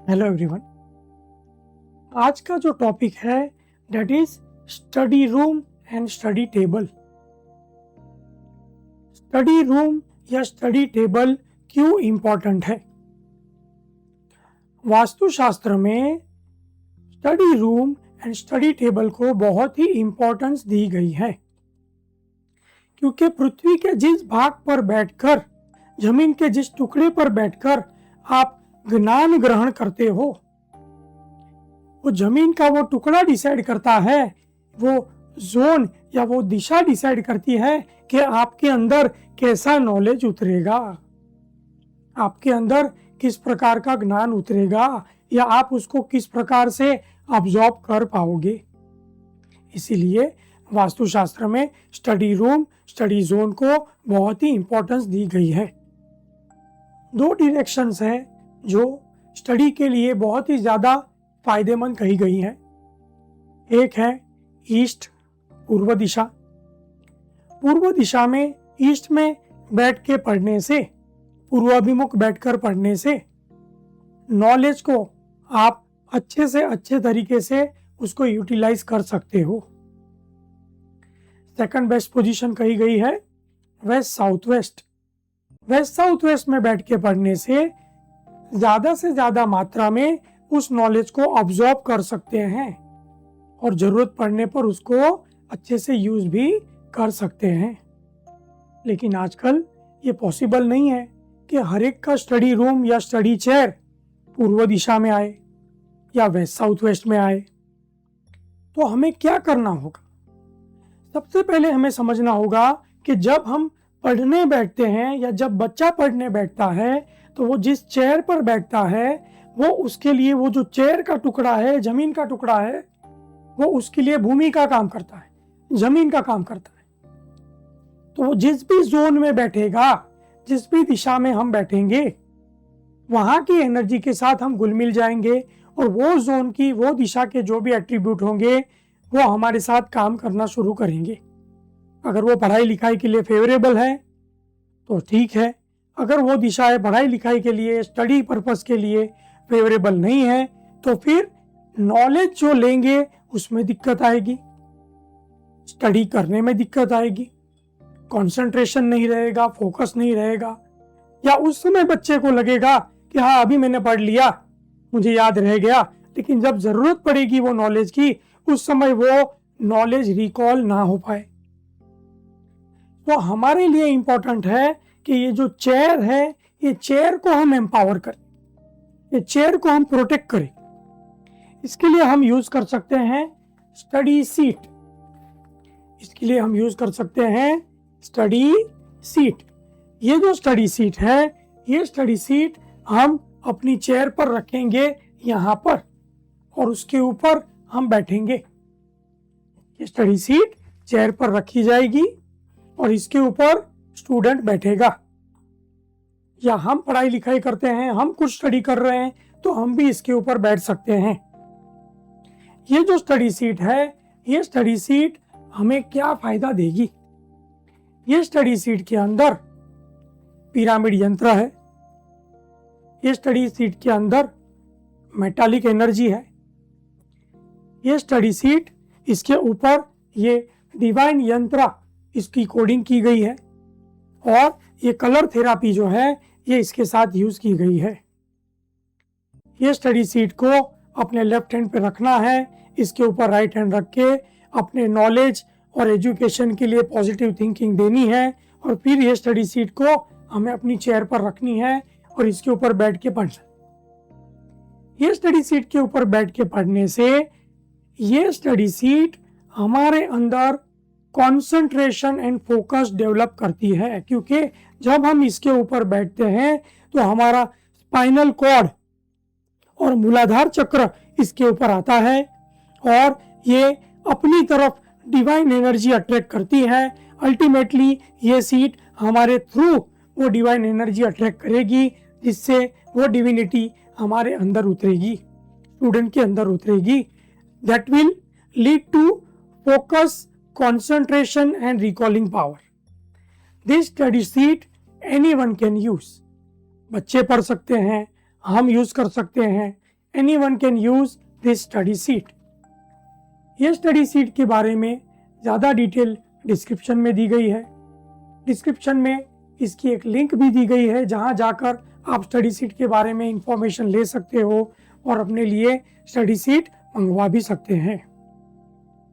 Hello everyone. आज का जो टॉपिक है that is study room and study table. Study room या स्टडी टेबल क्यों इम्पोर्टेंट है? वास्तुशास्त्र में study room and study table को बहुत ही इम्पोर्टेंस दी गई है, क्योंकि पृथ्वी के जिस भाग पर बैठकर, जमीन के जिस टुकड़े पर बैठकर आप ज्ञान ग्रहण करते हो, वो जमीन का वो टुकड़ा डिसाइड करता है, वो जोन या वो दिशा डिसाइड करती है कि आपके अंदर कैसा नॉलेज उतरेगा, आपके अंदर किस प्रकार का ज्ञान उतरेगा या आप उसको किस प्रकार से अब्जॉर्ब कर पाओगे। इसीलिए वास्तुशास्त्र में स्टडी रूम, स्टडी जोन को बहुत ही इंपॉर्टेंस दी गई है। दो डायरेक्शंस हैं जो स्टडी के लिए बहुत ही ज़्यादा फायदेमंद कही गई हैं। एक है ईस्ट, पूर्व दिशा। पूर्व दिशा में ईस्ट में बैठ के पढ़ने से, पूर्वाभिमुख बैठकर पढ़ने से नॉलेज को आप अच्छे से अच्छे तरीके से उसको यूटिलाइज कर सकते हो। सेकंड बेस्ट पोजीशन कही गई है west south west. West south west में बैठ के पढ़ने से ज़्यादा मात्रा में उस नॉलेज को ऑब्जॉर्व कर सकते हैं और ज़रूरत पड़ने पर उसको अच्छे से यूज भी कर सकते हैं। लेकिन आजकल ये पॉसिबल नहीं है कि हर एक का स्टडी रूम या स्टडी चेयर पूर्व दिशा में आए या वेस्ट साउथ वेस्ट में आए। तो हमें क्या करना होगा? सबसे पहले हमें समझना होगा कि जब हम पढ़ने बैठते हैं या जब बच्चा पढ़ने बैठता है तो वो जिस चेयर पर बैठता है वो उसके लिए, वो जो चेयर का टुकड़ा है, जमीन का टुकड़ा है, वो उसके लिए भूमि का काम करता है, जमीन का काम करता है। तो वो जिस भी जोन में बैठेगा, जिस भी दिशा में हम बैठेंगे, वहां की एनर्जी के साथ हम घुल मिल जाएंगे और वो जोन की, वो दिशा के जो भी एट्रीब्यूट होंगे वो हमारे साथ काम करना शुरू करेंगे। अगर वो पढ़ाई लिखाई के लिए फेवरेबल है तो ठीक है, अगर वो दिशाएं पढ़ाई लिखाई के लिए, स्टडी पर्पस के लिए फेवरेबल नहीं है तो फिर नॉलेज जो लेंगे उसमें दिक्कत आएगी, स्टडी करने में दिक्कत आएगी, कंसंट्रेशन नहीं रहेगा, फोकस नहीं रहेगा, या उस समय बच्चे को लगेगा कि हाँ अभी मैंने पढ़ लिया, मुझे याद रह गया, लेकिन जब जरूरत पड़ेगी वो नॉलेज की, उस समय वो नॉलेज रिकॉल ना हो पाए। तो हमारे लिए इंपॉर्टेंट है कि ये जो चेयर है, ये चेयर को हम एम्पावर करें, ये चेयर को हम प्रोटेक्ट करें। इसके लिए हम यूज कर सकते हैं स्टडी सीट। इसके लिए हम यूज कर सकते हैं स्टडी सीट। ये जो स्टडी सीट है, ये स्टडी सीट हम अपनी चेयर पर रखेंगे यहाँ पर और उसके ऊपर हम बैठेंगे। ये स्टडी सीट चेयर पर रखी जाएगी और इसके ऊपर स्टूडेंट बैठेगा। या हम पढ़ाई लिखाई करते हैं, हम कुछ स्टडी कर रहे हैं तो हम भी इसके ऊपर बैठ सकते हैं। ये जो स्टडी सीट है, ये स्टडी सीट हमें क्या फायदा देगी? ये स्टडी सीट के अंदर पिरामिड यंत्र है, ये स्टडी सीट के अंदर मेटालिक एनर्जी है, ये स्टडी सीट, इसके ऊपर ये डिवाइन यंत्र, इसकी कोडिंग की गई है और ये कलर थेरापी जो है ये इसके साथ यूज की गई है। ये स्टडी सीट को अपने लेफ्ट हैंड पे रखना है, इसके ऊपर राइट हैंड रख के अपने नॉलेज और एजुकेशन के लिए पॉजिटिव थिंकिंग देनी है और फिर ये स्टडी सीट को हमें अपनी चेयर पर रखनी है और इसके ऊपर बैठ के पढ़ना। ये स्टडी सीट के ऊपर बैठ के पढ़ने से ये स्टडी सीट हमारे अंदर कंसंट्रेशन एंड फोकस डेवलप करती है, क्योंकि जब हम इसके ऊपर बैठते हैं तो हमारा स्पाइनल कॉर्ड और मूलाधार चक्र इसके ऊपर आता है और ये अपनी तरफ डिवाइन एनर्जी अट्रैक्ट करती है। अल्टीमेटली ये सीट हमारे थ्रू वो डिवाइन एनर्जी अट्रैक्ट करेगी, जिससे वो डिविनिटी हमारे अंदर उतरेगी, स्टूडेंट के अंदर उतरेगी। That will lead to focus, concentration and recalling power. This study sheet anyone can use. बच्चे पढ़ सकते हैं, हम यूज कर सकते हैं, anyone can use this study sheet. ये स्टडी शीट के बारे में ज़्यादा डिटेल डिस्क्रिप्शन में दी गई है। डिस्क्रिप्शन में इसकी एक लिंक भी दी गई है जहां जाकर आप स्टडी शीट के बारे में इंफॉर्मेशन ले सकते हो और अपने लिए स्टडी शीट मंगवा भी सकते हैं।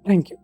Thank you.